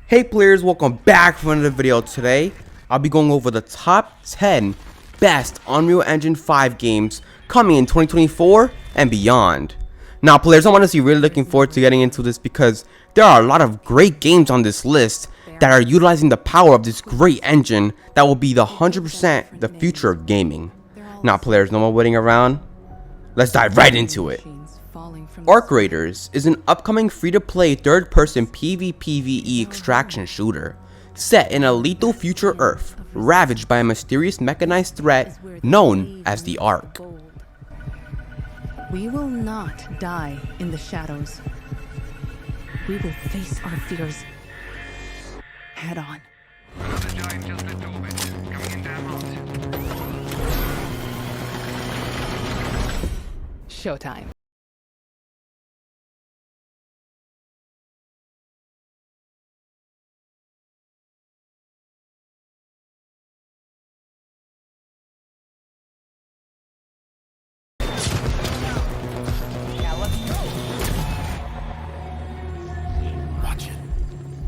Hey players, welcome back for another video. Today I'll be going over the top 10 best Unreal Engine 5 games coming in 2024 and beyond. Now players, I'm honestly really looking forward to getting into this because there are a lot of great games on this list that are utilizing the power of this great engine that will be the 100% the future of gaming. Now players, no more waiting around, let's dive right into it. Arc Raiders is an upcoming free-to-play third-person PvPvE extraction shooter set in a lethal future Earth ravaged by a mysterious mechanized threat known as the Ark. We will not die in the shadows. We will face our fears head on. Showtime.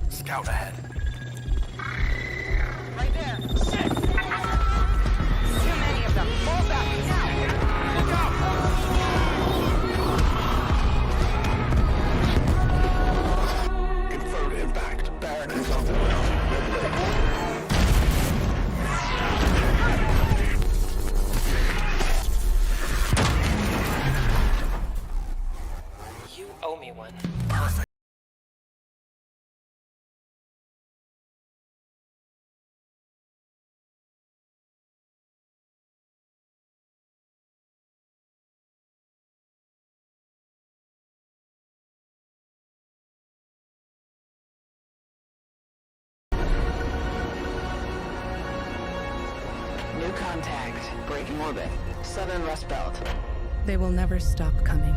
Scout ahead. Right there. Shit! Too many of them. Fall back. Now. Look out! Confirmed impact. Baron is on the way. You owe me one. Perfect. New contact. Breaking orbit. Southern Rust Belt. They will never stop coming.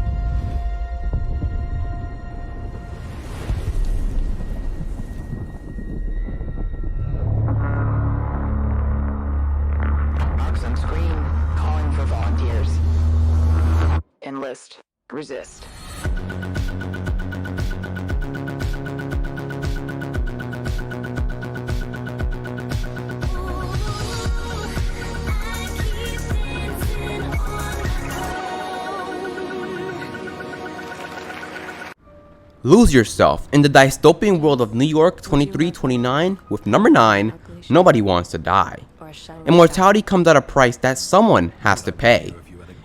Marks on screen. Calling for volunteers. Enlist. Resist. Lose yourself in the dystopian world of New York 2329 with number 9, Nobody Wants to Die. Immortality comes at a price that someone has to pay.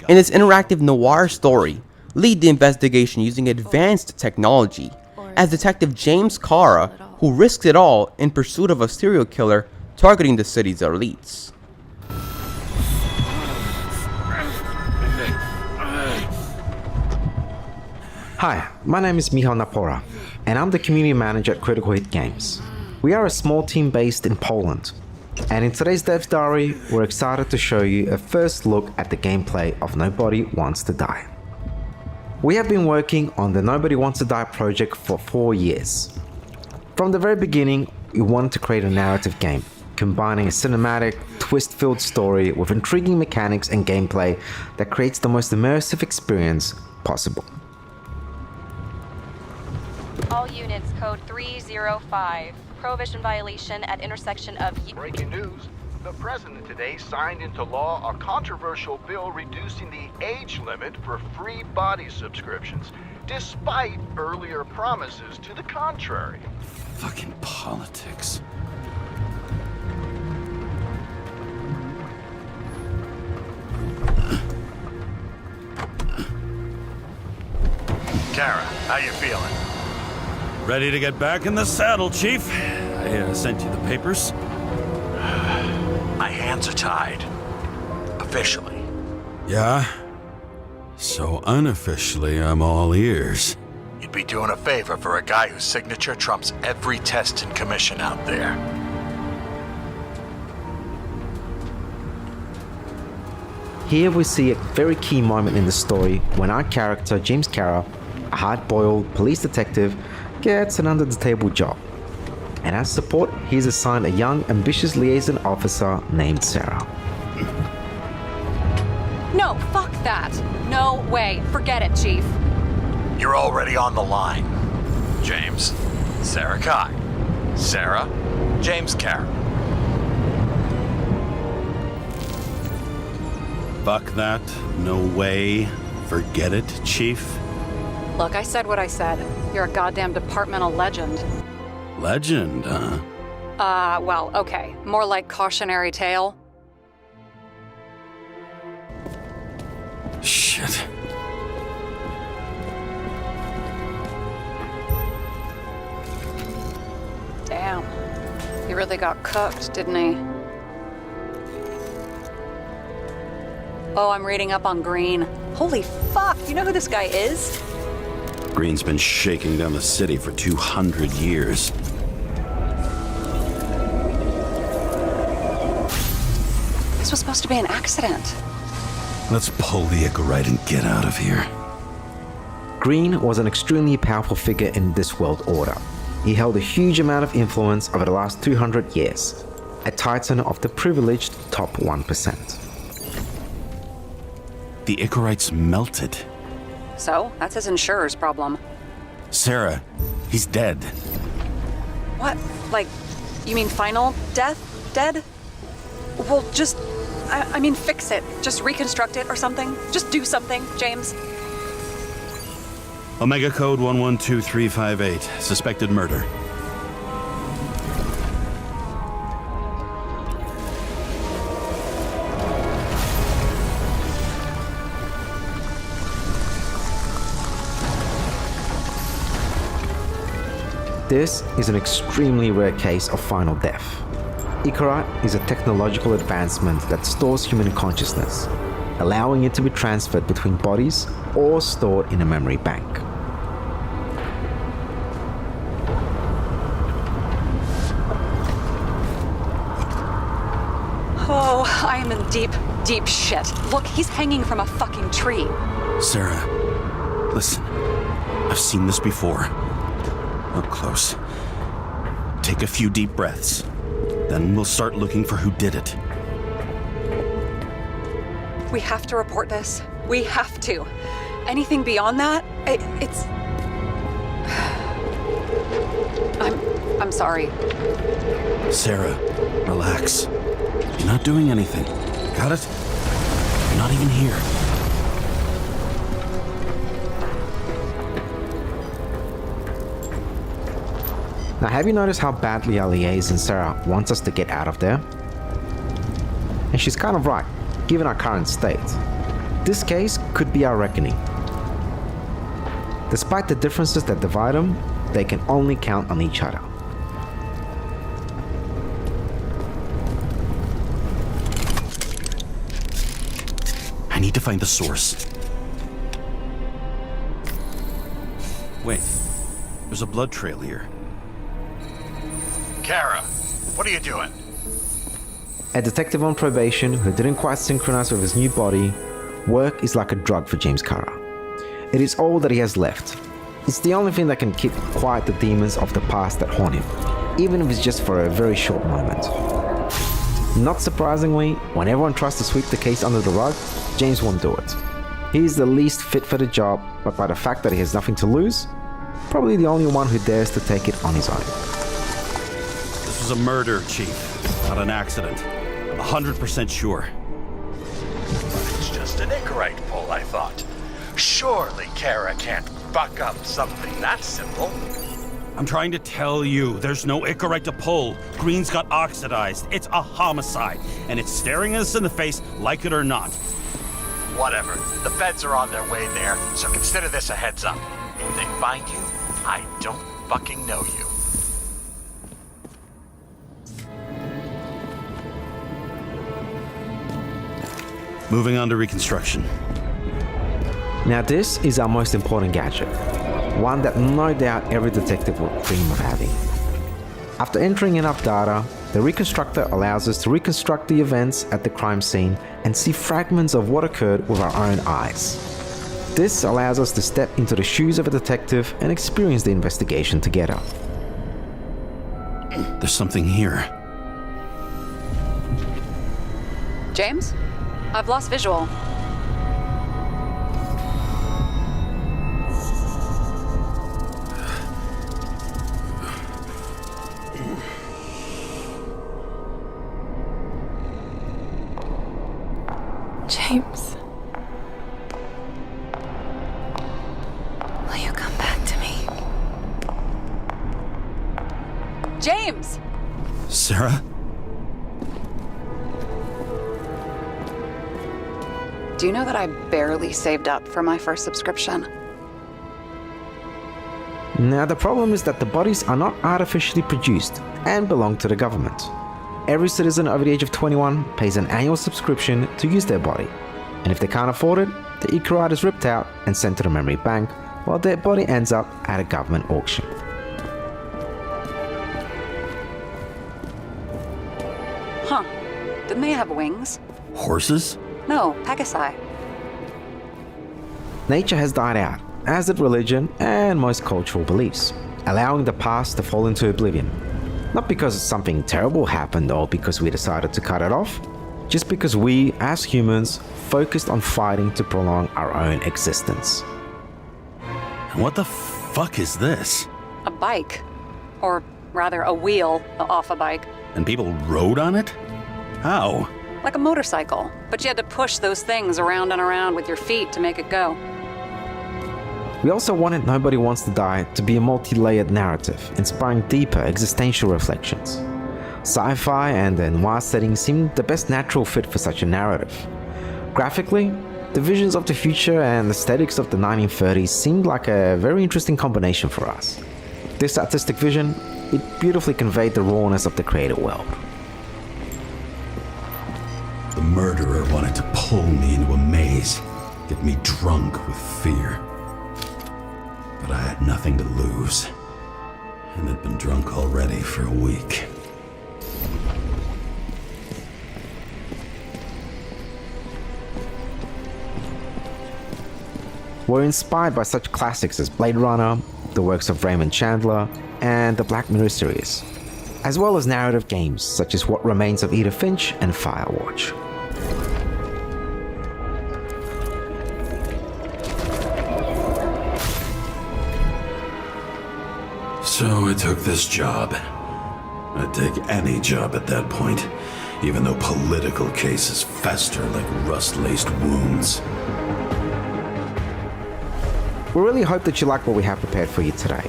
In this interactive noir story, lead the investigation using advanced technology as Detective James Kara, who risks it all in pursuit of a serial killer targeting the city's elites. Hi, my name is Michal Napora, and I'm the community manager at Critical Hit Games. We are a small team based in Poland, and in today's Dev's Diary, we're excited to show you a first look at the gameplay of Nobody Wants to Die. We have been working on the Nobody Wants to Die project for 4 years. From the very beginning, we wanted to create a narrative game, combining a cinematic, twist-filled story with intriguing mechanics and gameplay that creates the most immersive experience possible. All units, code 305. Prohibition violation at intersection of... Breaking news. The president today signed into law a controversial bill reducing the age limit for free body subscriptions, despite earlier promises to the contrary. Fucking politics. Kara, how you feeling? Ready to get back in the saddle, Chief. I sent you the papers. My hands are tied. Officially. Yeah? So unofficially, I'm all ears. You'd be doing a favor for a guy whose signature trumps every test and commission out there. Here we see a very key moment in the story when our character, James Kara, a hard-boiled police detective, gets an under-the-table job. And as support, he's assigned a young, ambitious liaison officer named Sarah. No, fuck that. No. No way. Forget it, Chief. You're already on the line. James, Sarah Kai. Sarah, James Karen. Fuck that. No way. Forget it, Chief. Look, I said what I said. You're a goddamn departmental legend. Legend, huh? Well, okay. More like cautionary tale. Shit. Damn. He really got cooked, didn't he? Oh, I'm reading up on Green. Holy fuck, you know who this guy is? Green's been shaking down the city for 200 years. This was supposed to be an accident. Let's pull the Icarite and get out of here. Green was an extremely powerful figure in this world order. He held a huge amount of influence over the last 200 years, a titan of the privileged top 1%. The Icarite's melted. So, that's his insurer's problem. Sarah, he's dead. What? Like, you mean final death? Dead? Well, just, I mean, fix it. Just reconstruct it or something. Just do something, James. Omega code 112358. Suspected murder. This is an extremely rare case of final death. Icarite is a technological advancement that stores human consciousness, allowing it to be transferred between bodies or stored in a memory bank. Oh, I am in deep, deep shit. Look, he's hanging from a fucking tree. Sarah, listen. I've seen this before. Up close. Take a few deep breaths. Then we'll start looking for who did it. We have to report this. We have to. Anything beyond that, it's... I'm sorry. Sarah, relax. You're not doing anything. Got it? You're not even here. Now, have you noticed how badly our liaison Sarah wants us to get out of there? And she's kind of right, given our current state. This case could be our reckoning. Despite the differences that divide them, they can only count on each other. I need to find the source. Wait, there's a blood trail here. Kara, what are you doing? A detective on probation who didn't quite synchronize with his new body, work is like a drug for James Kara. It is all that he has left. It's the only thing that can keep quiet the demons of the past that haunt him, even if it's just for a very short moment. Not surprisingly, when everyone tries to sweep the case under the rug, James won't do it. He is the least fit for the job, but by the fact that he has nothing to lose, probably the only one who dares to take it on his own. This was a murder, Chief, not an accident. I'm 100% sure. It's just an Icarite pull, I thought. Surely Kara can't buck up something that simple. I'm trying to tell you, there's no Icarite to pull. Green's got oxidized. It's a homicide, and it's staring us in the face, like it or not. Whatever. The feds are on their way there, so consider this a heads up. If they find you, I don't fucking know you. Moving on to reconstruction. Now this is our most important gadget, one that no doubt every detective would dream of having. After entering enough data, the reconstructor allows us to reconstruct the events at the crime scene and see fragments of what occurred with our own eyes. This allows us to step into the shoes of a detective and experience the investigation together. There's something here. James? I've lost visual. James. Will you come back to me? James! Sarah? Do you know that I barely saved up for my first subscription? Now, the problem is that the bodies are not artificially produced and belong to the government. Every citizen over the age of 21 pays an annual subscription to use their body, and if they can't afford it, the Icarite is ripped out and sent to the memory bank, while their body ends up at a government auction. Huh. Didn't they have wings? Horses? No, Pegasi. Nature has died out, as did religion and most cultural beliefs, allowing the past to fall into oblivion. Not because something terrible happened or because we decided to cut it off, just because we, as humans, focused on fighting to prolong our own existence. What the fuck is this? A bike. Or rather, a wheel off a bike. And people rode on it? How? Like a motorcycle. But you had to push those things around and around with your feet to make it go. We also wanted Nobody Wants to Die to be a multi-layered narrative, inspiring deeper existential reflections. Sci-fi and the noir setting seemed the best natural fit for such a narrative. Graphically, the visions of the future and aesthetics of the 1930s seemed like a very interesting combination for us. This artistic vision, it beautifully conveyed the rawness of the created world. The murderer wanted to pull me into a maze, get me drunk with fear. But I had nothing to lose, and had been drunk already for a week. We're inspired by such classics as Blade Runner, the works of Raymond Chandler, and the Black Mirror series, as well as narrative games such as What Remains of Edith Finch and Firewatch. So I took this job. I'd take any job at that point, even though political cases fester like rust-laced wounds. We really hope that you like what we have prepared for you today.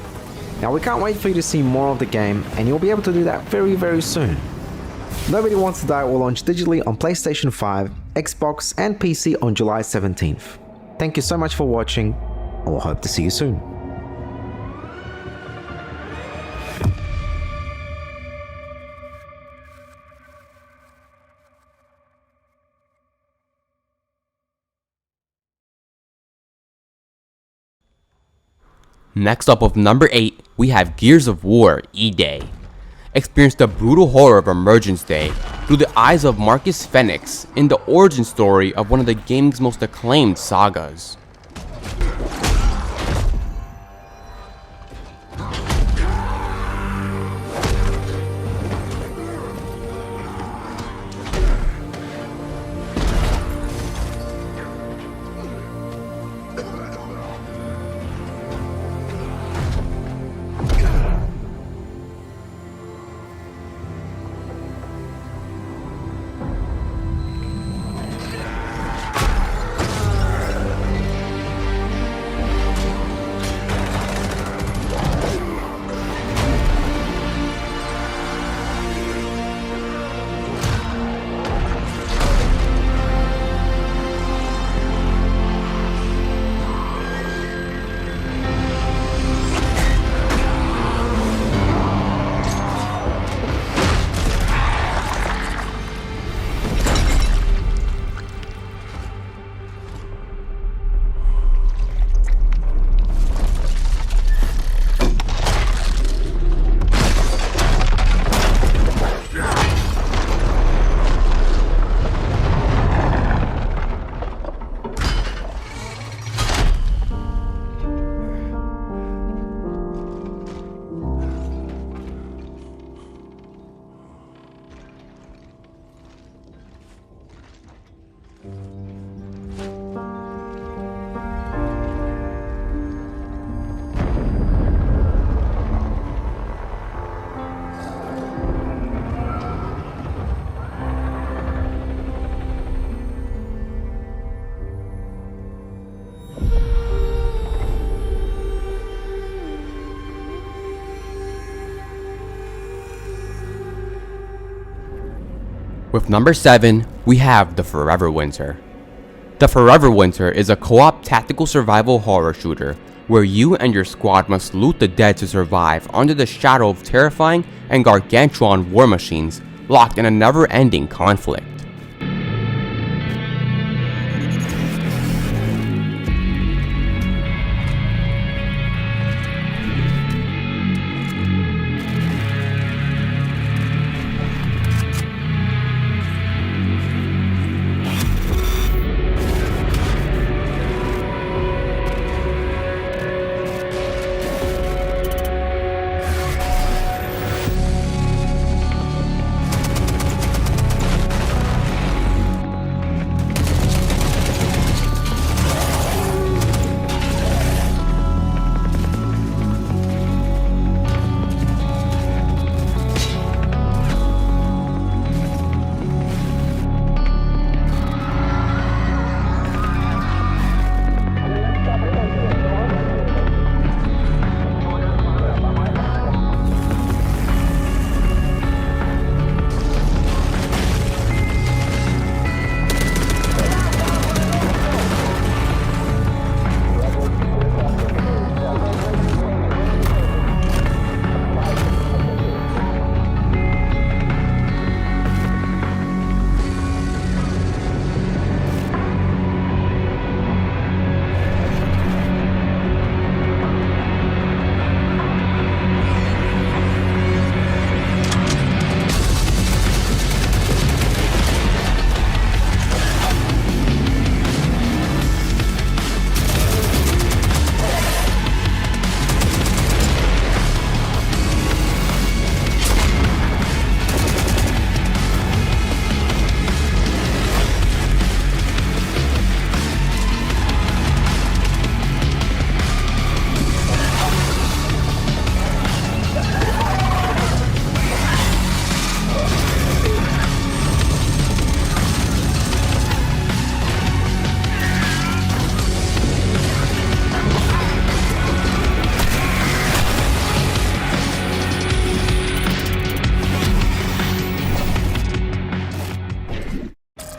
Now, we can't wait for you to see more of the game, and you'll be able to do that very, very soon. Nobody Wants to Die will launch digitally on PlayStation 5, Xbox, and PC on July 17th. Thank you so much for watching, and we'll hope to see you soon. Next up with number 8, we have Gears of War E-Day. Experience the brutal horror of Emergence Day through the eyes of Marcus Phoenix in the origin story of one of the gaming's most acclaimed sagas. With number 7, we have The Forever Winter. The Forever Winter is a co-op tactical survival horror shooter where you and your squad must loot the dead to survive under the shadow of terrifying and gargantuan war machines locked in a never-ending conflict.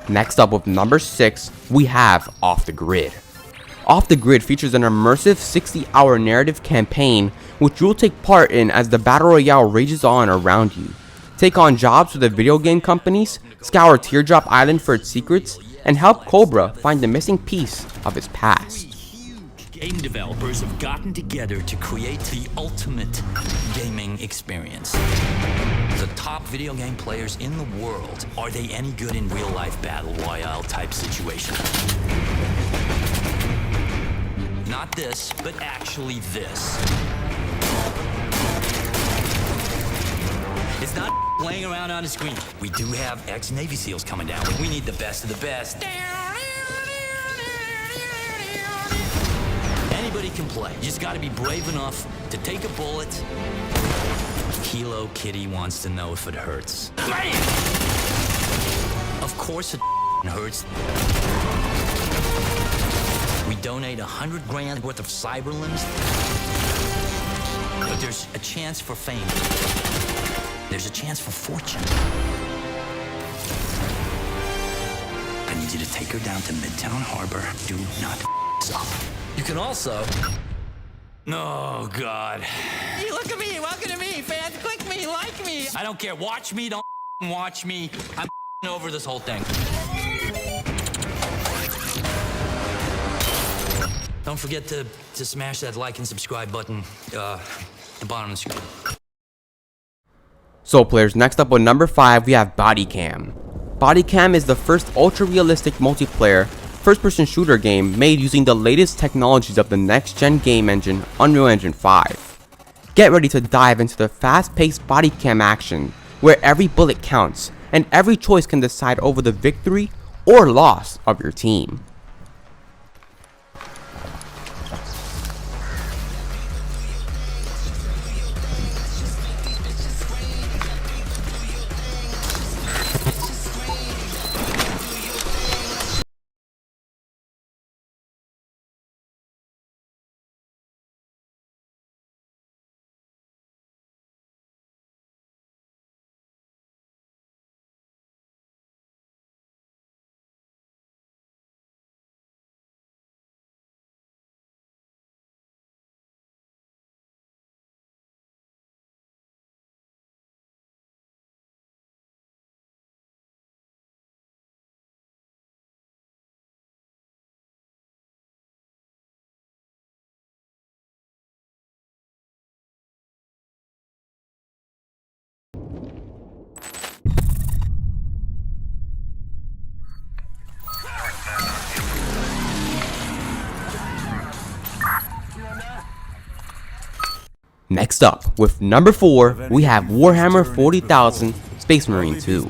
Next up with number 6, we have Off the Grid. Off the Grid features an immersive 60-hour narrative campaign which you'll take part in as the battle royale rages on around you. Take on jobs with the video game companies, scour Teardrop Island for its secrets, and help Cobra find the missing piece of his past. Game developers have gotten together to create the ultimate gaming experience. The top video game players in the world, are they any good in real-life battle royale type situations? Not this, but actually this. It's not playing around on the screen. We do have ex-Navy SEALs coming down. We need the best of the best. Anybody can play. You just gotta be brave enough to take a bullet. Kilo Kitty wants to know if it hurts. Bam! Of course it hurts. We donate 100 grand worth of cyberlimbs. But there's a chance for fame. There's a chance for fortune. I need you to take her down to Midtown Harbor. Do not up. You can also... Oh, God. Hey, look at me. Welcome to me, fans. Click me. Like me. I don't care. Watch me. Don't watch me. I'm over this whole thing. Don't forget to smash that like and subscribe button at the bottom of the screen. So players, next up with number 5, we have Bodycam. Bodycam is the first ultra-realistic multiplayer first-person shooter game made using the latest technologies of the next-gen game engine, Unreal Engine 5. Get ready to dive into the fast-paced bodycam action, where every bullet counts, and every choice can decide over the victory or loss of your team. Next up, with number 4, we have Warhammer 40,000 Space Marine 2.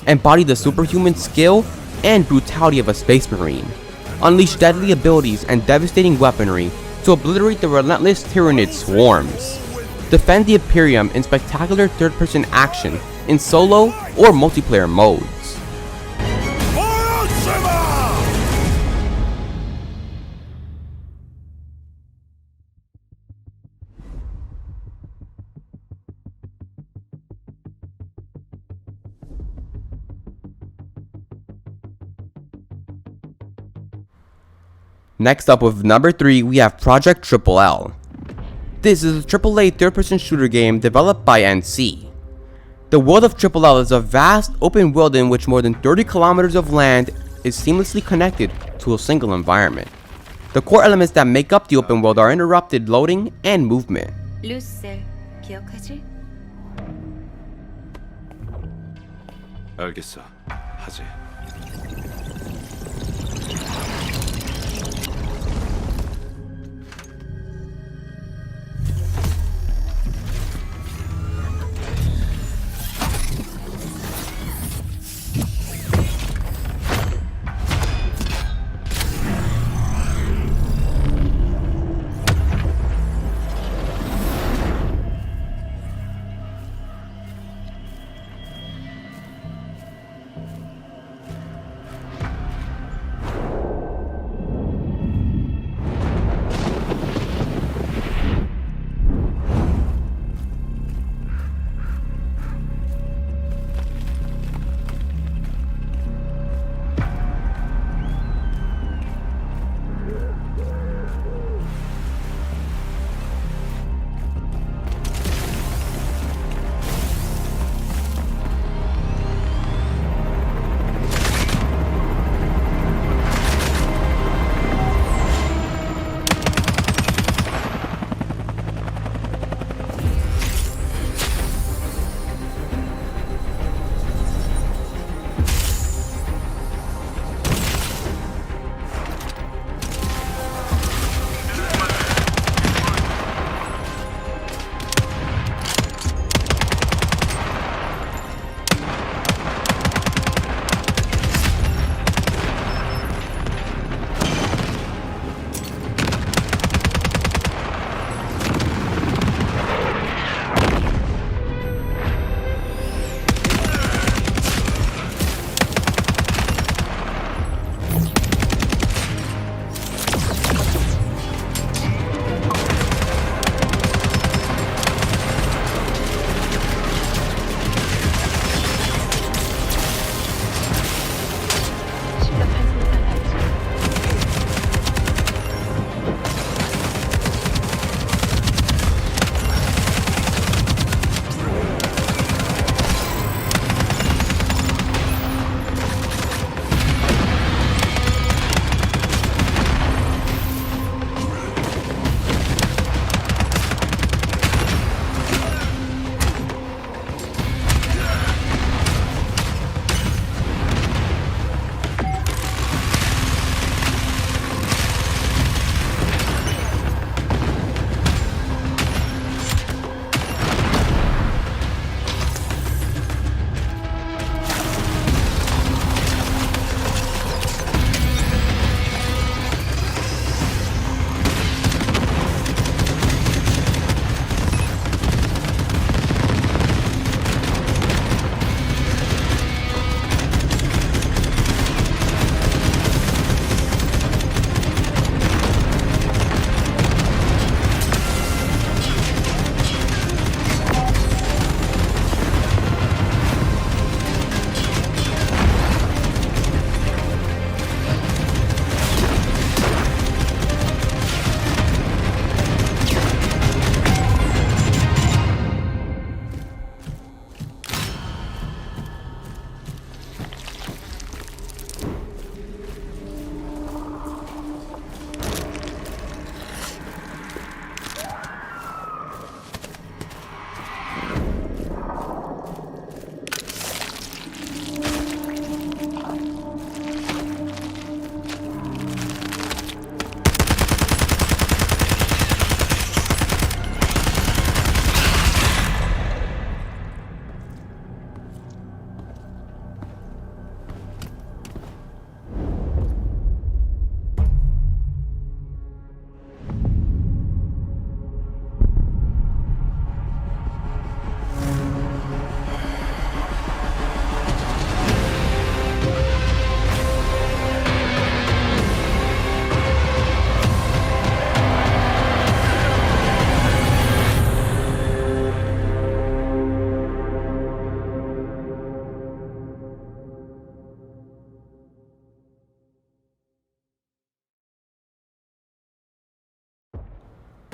Embody the superhuman skill and brutality of a Space Marine. Unleash deadly abilities and devastating weaponry to obliterate the relentless Tyranid swarms. Defend the Imperium in spectacular third-person action in solo or multiplayer modes. Next up with number 3, we have Project Triple L. This is a AAA third-person shooter game developed by NC. The world of Triple L is a vast open world in which more than 30 kilometers of land is seamlessly connected to a single environment. The core elements that make up the open world are uninterrupted loading and movement. 루셀 기억하지? 알겠어. 하지.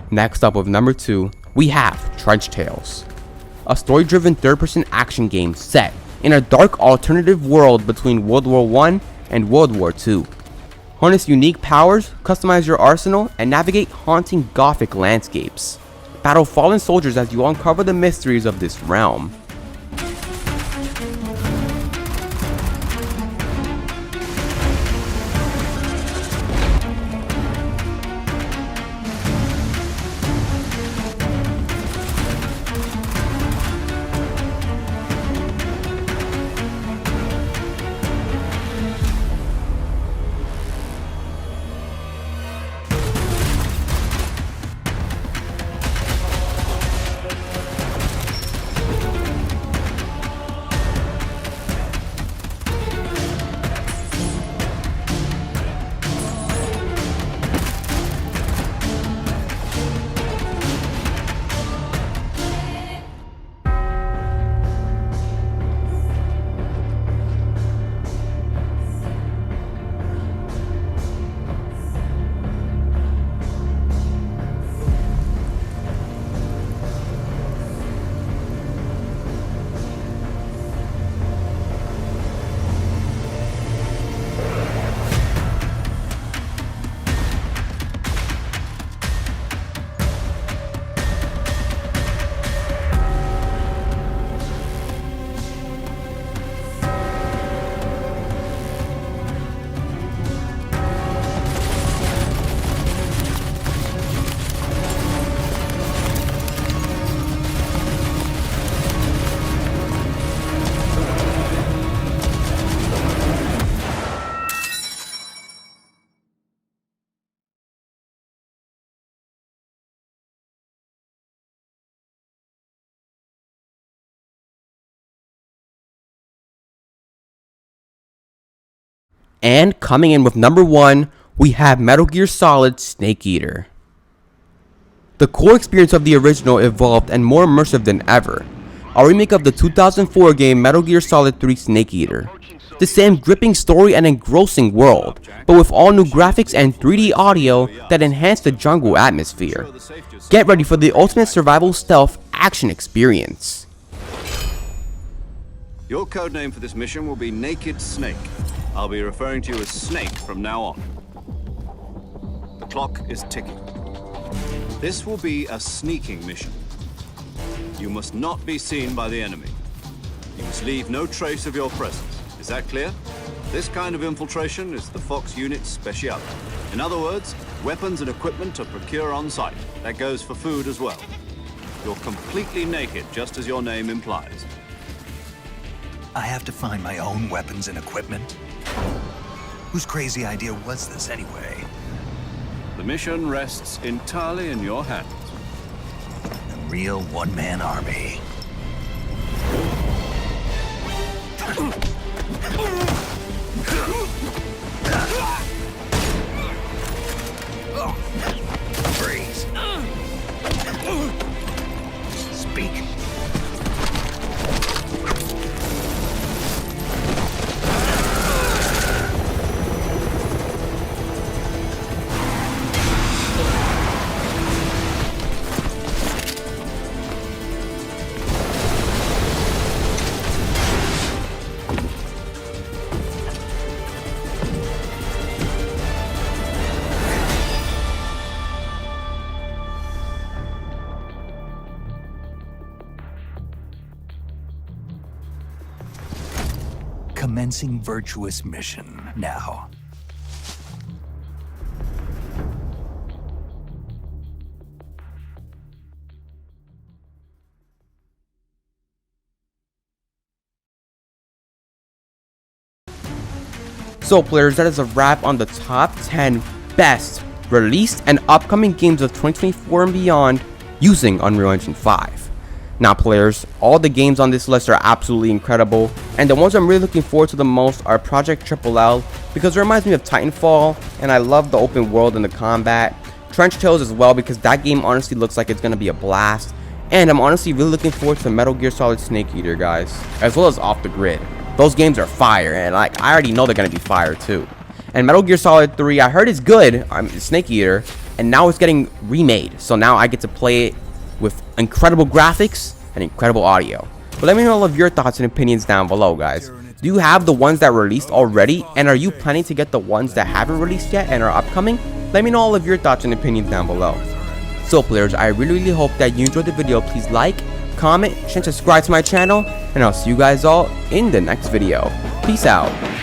Next up with number 2, we have Trench Tales, a story-driven third-person action game set in a dark alternative world between World War I and World War II. Harness unique powers, customize your arsenal, and navigate haunting gothic landscapes. Battle fallen soldiers as you uncover the mysteries of this realm. And coming in with number 1, we have Metal Gear Solid Snake Eater. The core experience of the original evolved and more immersive than ever. A remake of the 2004 game Metal Gear Solid 3 Snake Eater. The same gripping story and engrossing world, but with all new graphics and 3D audio that enhance the jungle atmosphere. Get ready for the ultimate survival stealth action experience. Your codename for this mission will be Naked Snake. I'll be referring to you as Snake from now on. The clock is ticking. This will be a sneaking mission. You must not be seen by the enemy. You must leave no trace of your presence. Is that clear? This kind of infiltration is the Fox unit's specialty. In other words, weapons and equipment to procure on site. That goes for food as well. You're completely naked, just as your name implies. I have to find my own weapons and equipment? Whose crazy idea was this anyway? The mission rests entirely in your hands. A real one-man army. Freeze. Speak. Commencing virtuous mission now. So players, that is a wrap on the top 10 best released and upcoming games of 2024 and beyond using Unreal Engine 5. Now players, all the games on this list are absolutely incredible, and the ones I'm really looking forward to the most are Project Triple L, because it reminds me of Titanfall, and I love the open world and the combat. Trench Tales as well, because that game honestly looks like it's going to be a blast, and I'm honestly really looking forward to Metal Gear Solid Snake Eater, guys, as well as Off the Grid. Those games are fire, and I already know they're going to be fire too. And Metal Gear Solid 3, I heard it's good, Snake Eater, and now it's getting remade. So now I get to play it with incredible graphics and incredible audio. But let me know all of your thoughts and opinions down below, guys. Do you have the ones that were released already, and are you planning to get the ones that haven't released yet and are upcoming? Let me know all of your thoughts and opinions down below. So players, I really hope that you enjoyed the video. Please like, comment, and subscribe to my channel, and I'll see you guys all in the next video. Peace out.